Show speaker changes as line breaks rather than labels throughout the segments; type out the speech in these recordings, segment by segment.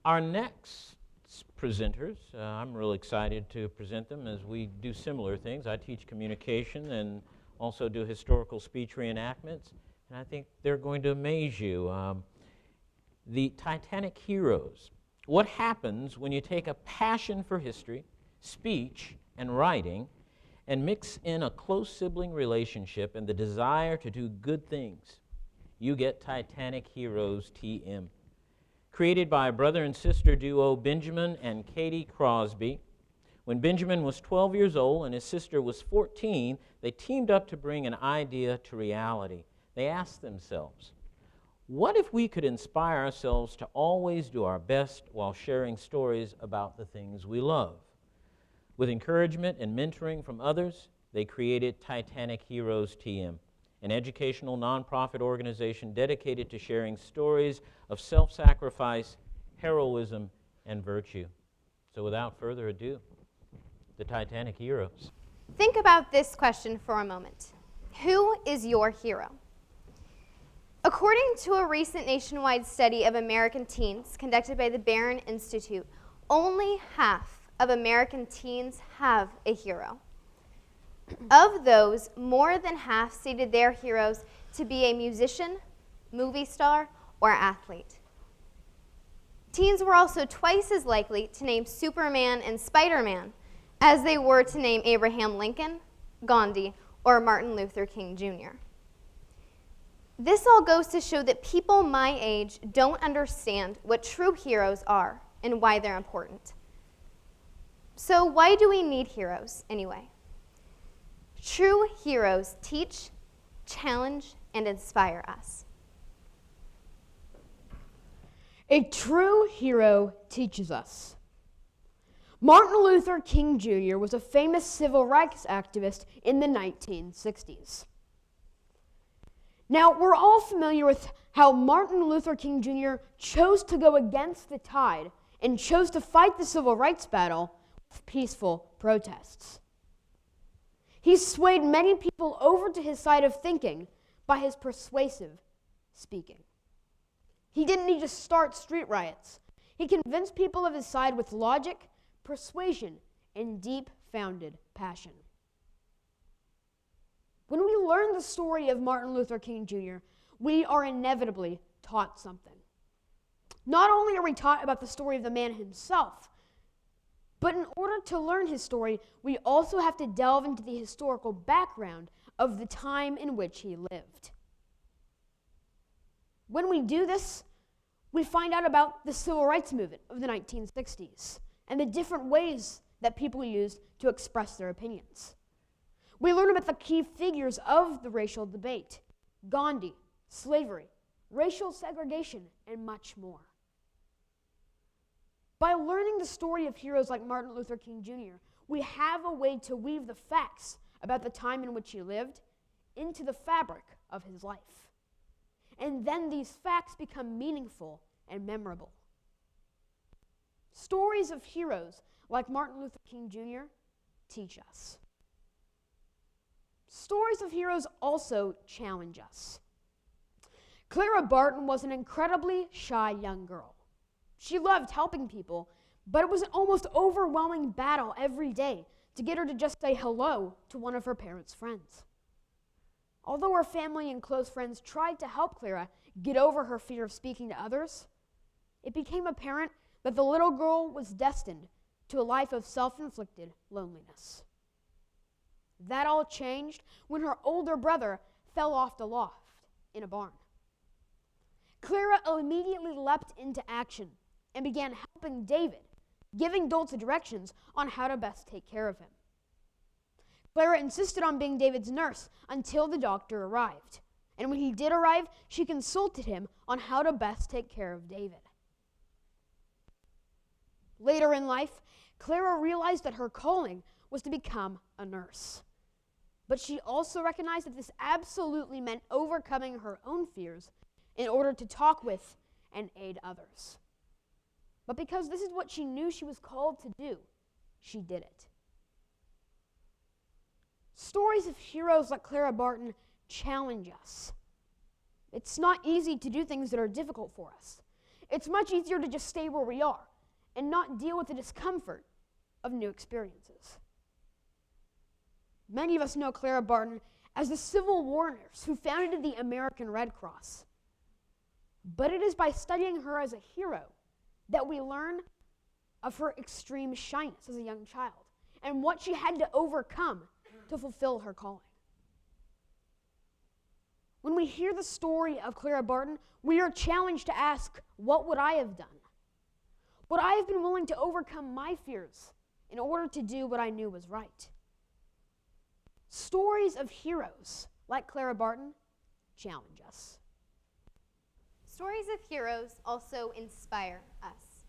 Our next presenters, I'm really excited to present them as we do similar things. I teach communication and also do historical speech reenactments, and I think they're going to amaze you. The Titanic Heroes. What happens when you take a passion for history, speech, and writing, and mix in a close sibling relationship and the desire to do good things? You get Titanic Heroes TM. Created by brother and sister duo Benjamin and Cady Crosby. When Benjamin was 12 years old and his sister was 14, they teamed up to bring an idea to reality. They asked themselves, what if we could inspire ourselves to always do our best while sharing stories about the things we love? With encouragement and mentoring from others, they created Titanic Heroes TM, an educational nonprofit organization dedicated to sharing stories of self-sacrifice, heroism, and virtue. So without further ado, the Titanic Heroes.
Think about this question for a moment. Who is your hero? According to a recent nationwide study of American teens conducted by the Barron Institute, only half of American teens have a hero. Of those, more than half stated their heroes to be a musician, movie star, or athlete. Teens were also twice as likely to name Superman and Spider-Man as they were to name Abraham Lincoln, Gandhi, or Martin Luther King Jr. This all goes to show that people my age don't understand what true heroes are and why they're important. So why do we need heroes anyway? True heroes teach, challenge, and inspire us.
A true hero teaches us. Martin Luther King Jr. was a famous civil rights activist in the 1960s. Now, we're all familiar with how Martin Luther King Jr. chose to go against the tide and chose to fight the civil rights battle with peaceful protests. He swayed many people over to his side of thinking by his persuasive speaking. He didn't need to start street riots. He convinced people of his side with logic, persuasion, and deep-founded passion. When we learn the story of Martin Luther King Jr., we are inevitably taught something. Not only are we taught about the story of the man himself, but in order to learn his story, we also have to delve into the historical background of the time in which he lived. When we do this, we find out about the civil rights movement of the 1960s and the different ways that people used to express their opinions. We learn about the key figures of the racial debate: Gandhi, slavery, racial segregation, and much more. By learning the story of heroes like Martin Luther King Jr., we have a way to weave the facts about the time in which he lived into the fabric of his life. And then these facts become meaningful and memorable. Stories of heroes like Martin Luther King Jr. teach us. Stories of heroes also challenge us. Clara Barton was an incredibly shy young girl. She loved helping people, but it was an almost overwhelming battle every day to get her to just say hello to one of her parents' friends. Although her family and close friends tried to help Clara get over her fear of speaking to others, it became apparent that the little girl was destined to a life of self-inflicted loneliness. That all changed when her older brother fell off the loft in a barn. Clara immediately leapt into action and began helping David, giving Dulce directions on how to best take care of him. Clara insisted on being David's nurse until the doctor arrived. And when he did arrive, she consulted him on how to best take care of David. Later in life, Clara realized that her calling was to become a nurse. But she also recognized that this absolutely meant overcoming her own fears in order to talk with and aid others. But because this is what she knew she was called to do, she did it. Stories of heroes like Clara Barton challenge us. It's not easy to do things that are difficult for us. it's much easier to just stay where we are and not deal with the discomfort of new experiences. Many of us know Clara Barton as the Civil War nurse who founded the American Red Cross. But it is by studying her as a hero that we learn of her extreme shyness as a young child and what she had to overcome to fulfill her calling. When we hear the story of Clara Barton, we are challenged to ask, what would I have done? Would I have been willing to overcome my fears in order to do what I knew was right? Stories of heroes like Clara Barton challenge us.
Stories of heroes also inspire us.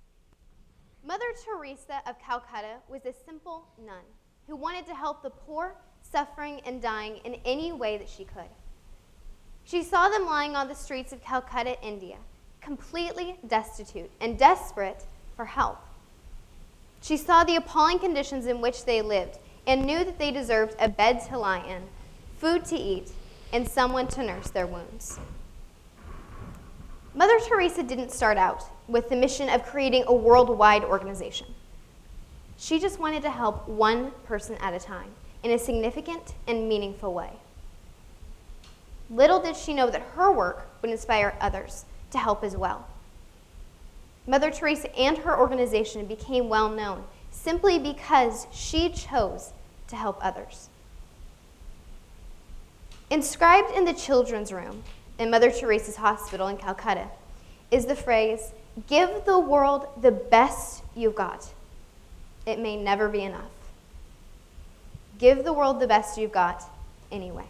Mother Teresa of Calcutta was a simple nun who wanted to help the poor, suffering, and dying in any way that she could. She saw them lying on the streets of Calcutta, India, completely destitute and desperate for help. She saw the appalling conditions in which they lived and knew that they deserved a bed to lie in, food to eat, and someone to nurse their wounds. Mother Teresa didn't start out with the mission of creating a worldwide organization. She just wanted to help one person at a time in a significant and meaningful way. Little did she know that her work would inspire others to help as well. Mother Teresa and her organization became well known simply because she chose to help others. Inscribed in the children's room in Mother Teresa's hospital in Calcutta is the phrase, "Give the world the best you've got. It may never be enough." Give the world the best you've got anyway.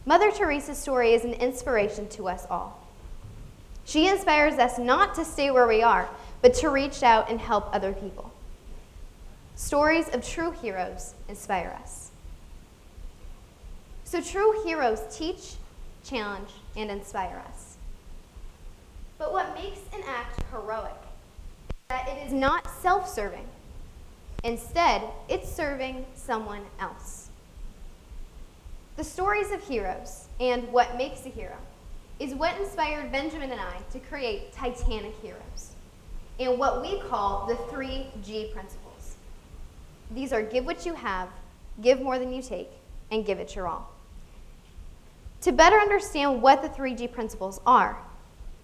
Mother Teresa's story is an inspiration to us all. She inspires us not to stay where we are, but to reach out and help other people. Stories of true heroes inspire us. So true heroes teach, challenge, and inspire us. But what makes an act heroic is that it is not self-serving. Instead, it's serving someone else. The stories of heroes and what makes a hero is what inspired Benjamin and I to create Titanic Heroes and what we call the 3G principles. These are give what you have, give more than you take, and give it your all. To better understand what the 3G principles are,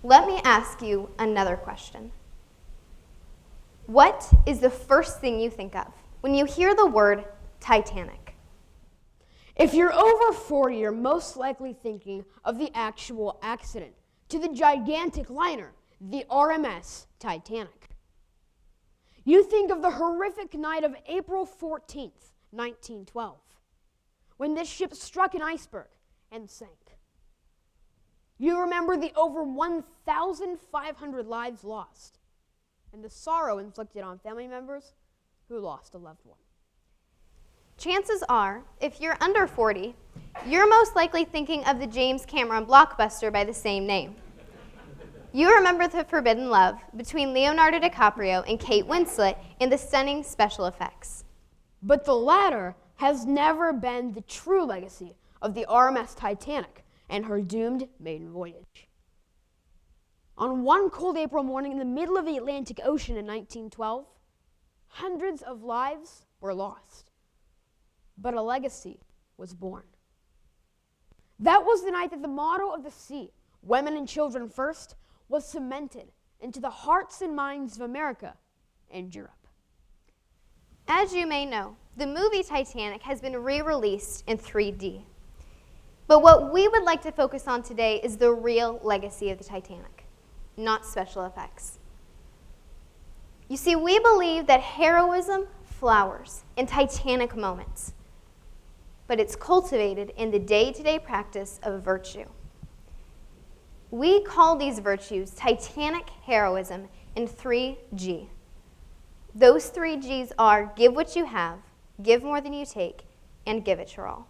let me ask you another question. What is the first thing you think of when you hear the word Titanic?
If you're over 40, you're most likely thinking of the actual accident to the gigantic liner, the RMS Titanic. You think of the horrific night of April 14th, 1912, when this ship struck an iceberg and sank. You remember the over 1,500 lives lost and the sorrow inflicted on family members who lost a loved one.
Chances are, if you're under 40, you're most likely thinking of the James Cameron blockbuster by the same name. You remember the forbidden love between Leonardo DiCaprio and Kate Winslet and the stunning special effects.
But the latter has never been the true legacy of the RMS Titanic and her doomed maiden voyage. On one cold April morning in the middle of the Atlantic Ocean in 1912, hundreds of lives were lost. But a legacy was born. That was the night that the motto of the sea, women and children first, was cemented into the hearts and minds of America and Europe.
As you may know, the movie Titanic has been re-released in 3D. But what we would like to focus on today is the real legacy of the Titanic, not special effects. You see, we believe that heroism flowers in Titanic moments, but it's cultivated in the day-to-day practice of virtue. We call these virtues Titanic heroism in 3G. Those 3Gs are give what you have, give more than you take, and give it your all.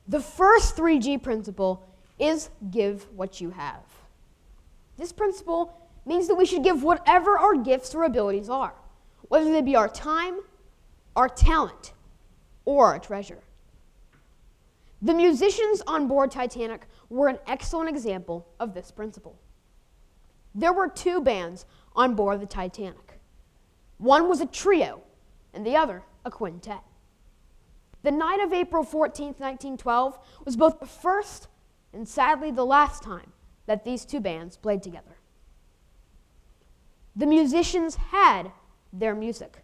The first 3G principle is give what you have. This principle means that we should give whatever our gifts or abilities are, whether they be our time, our talent, or our treasure. The musicians on board Titanic were an excellent example of this principle. There were two bands on board the Titanic. One was a trio, and the other a quintet. The night of April 14th, 1912 was both the first and sadly the last time that these two bands played together. The musicians had their music.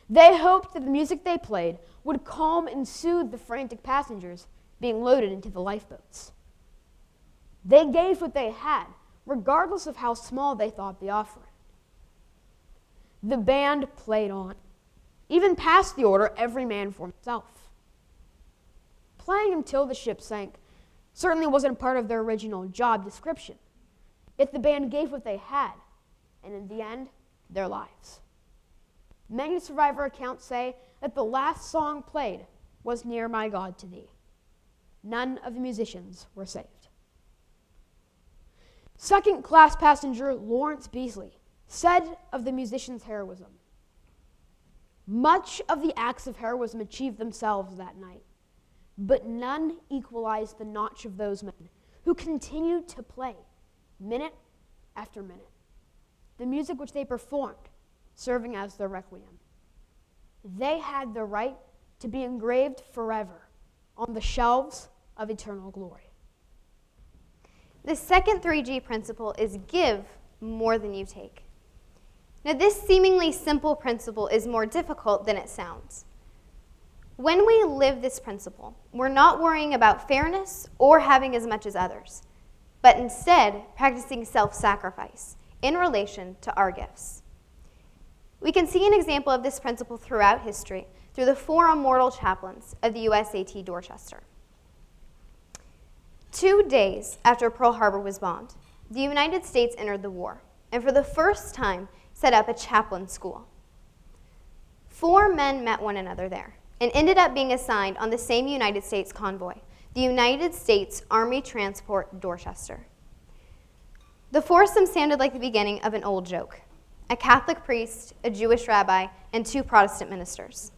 They hoped that the music they played would calm and soothe the frantic passengers being loaded into the lifeboats. They gave what they had, regardless of how small they thought the offering. The band played on, even past the order, every man for himself. Playing until the ship sank certainly wasn't part of their original job description, yet the band gave what they had, and in the end, their lives. Many survivor accounts say that the last song played was Near My God to Thee. None of the musicians were saved. Second-class passenger Lawrence Beasley said of the musicians' heroism, "Much of the acts of heroism achieved themselves that night, but none equalized the notch of those men who continued to play minute after minute, the music which they performed serving as their requiem. They had the right to be engraved forever on the shelves of eternal glory."
The second 3G principle is give more than you take. Now, this seemingly simple principle is more difficult than it sounds. When we live this principle, we're not worrying about fairness or having as much as others, but instead practicing self-sacrifice in relation to our gifts. We can see an example of this principle throughout history through the 4 immortal chaplains of the USAT Dorchester. 2 days after Pearl Harbor was bombed, the United States entered the war, and for the first time set up a chaplain school. 4 men met one another there and ended up being assigned on the same United States convoy, the United States Army Transport Dorchester. The foursome sounded like the beginning of an old joke: a Catholic priest, a Jewish rabbi, and 2 Protestant ministers.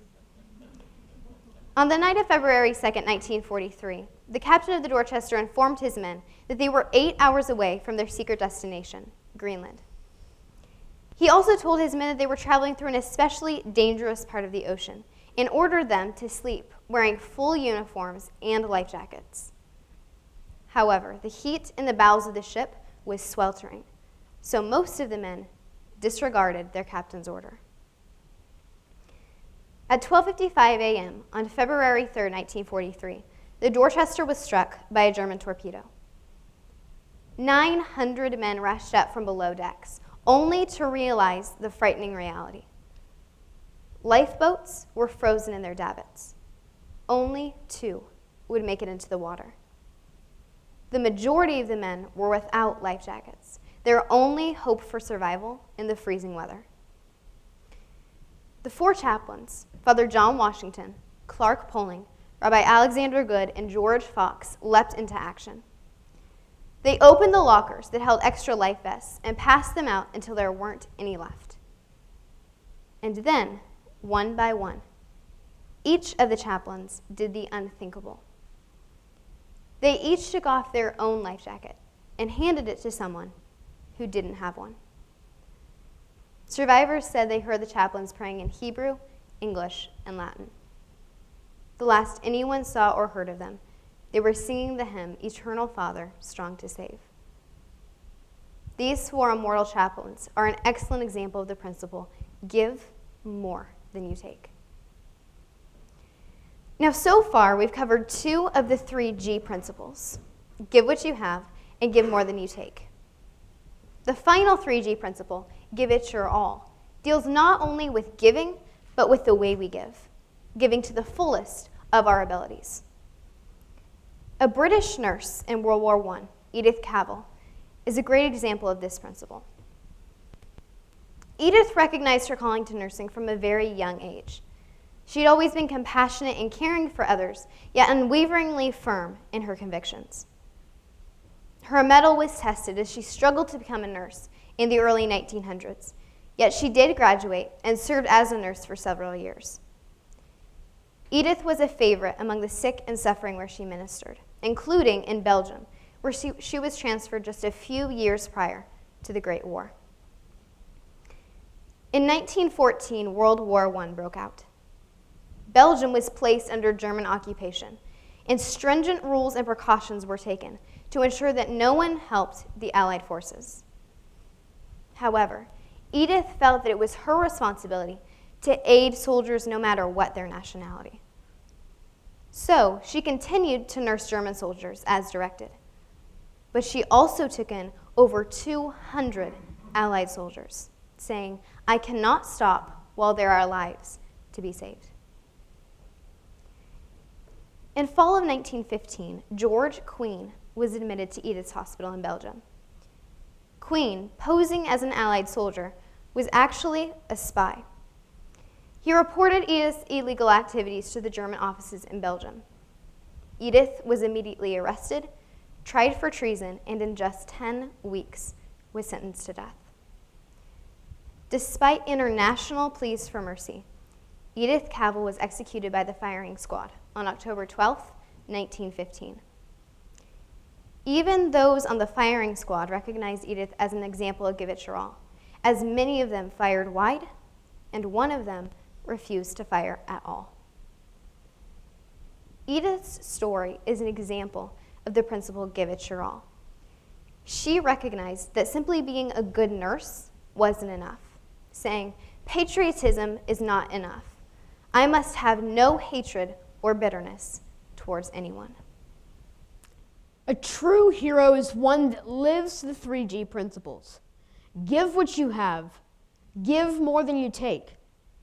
On the night of February 2nd, 1943, the captain of the Dorchester informed his men that they were 8 hours away from their secret destination, Greenland. He also told his men that they were traveling through an especially dangerous part of the ocean and ordered them to sleep wearing full uniforms and life jackets. However, the heat in the bowels of the ship was sweltering, so most of the men disregarded their captain's order. At 12:55 a.m. on February 3rd, 1943, the Dorchester was struck by a German torpedo. 900 men rushed up from below decks, only to realize the frightening reality. Lifeboats were frozen in their davits. Only 2 would make it into the water. The majority of the men were without life jackets, their only hope for survival in the freezing weather. The 4 chaplains, Father John Washington, Clark Poling, Rabbi Alexander Good, and George Fox, leapt into action. They opened the lockers that held extra life vests and passed them out until there weren't any left. And then, one by one, each of the chaplains did the unthinkable. They each took off their own life jacket and handed it to someone who didn't have one. Survivors said they heard the chaplains praying in Hebrew, English, and Latin. The last anyone saw or heard of them, they were singing the hymn, Eternal Father, Strong to Save. These 4 immortal chaplains are an excellent example of the principle, give more than you take. Now, so far, we've covered 2 of the 3 G principles: give what you have and give more than you take. The final 3G principle, give it your all, deals not only with giving, but with the way we give, giving to the fullest of our abilities. A British nurse in World War I, Edith Cavell, is a great example of this principle. Edith recognized her calling to nursing from a very young age. She'd always been compassionate and caring for others, yet unwaveringly firm in her convictions. Her mettle was tested as she struggled to become a nurse in the early 1900s, yet she did graduate and served as a nurse for several years. Edith was a favorite among the sick and suffering where she ministered, including in Belgium, where she was transferred just a few years prior to the Great War. In 1914, World War I broke out. Belgium was placed under German occupation, and stringent rules and precautions were taken to ensure that no one helped the Allied forces. However, Edith felt that it was her responsibility to aid soldiers no matter what their nationality. So she continued to nurse German soldiers as directed. But she also took in over 200 Allied soldiers, saying, "I cannot stop while there are lives to be saved." In fall of 1915, George Queen was admitted to Edith's hospital in Belgium. Queen, posing as an Allied soldier, was actually a spy. He reported Edith's illegal activities to the German offices in Belgium. Edith was immediately arrested, tried for treason, and in just 10 weeks was sentenced to death. Despite international pleas for mercy, Edith Cavell was executed by the firing squad on October 12, 1915. Even those on the firing squad recognized Edith as an example of give it your all, as many of them fired wide, and one of them refused to fire at all. Edith's story is an example of the principle give it your all. She recognized that simply being a good nurse wasn't enough, saying, "Patriotism is not enough. I must have no hatred or bitterness towards anyone."
A true hero is one that lives the 3G principles. Give what you have, give more than you take,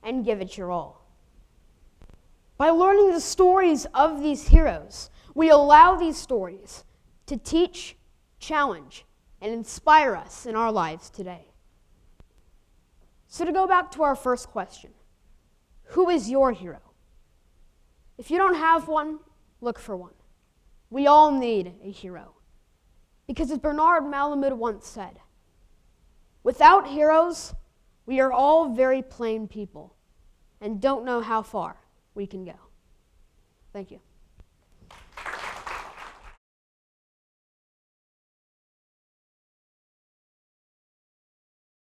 and give it your all. By learning the stories of these heroes, we allow these stories to teach, challenge, and inspire us in our lives today. So to go back to our first question, who is your hero? If you don't have one, look for one. We all need a hero. Because as Bernard Malamud once said, without heroes, we are all very plain people and don't know how far we can go. Thank you.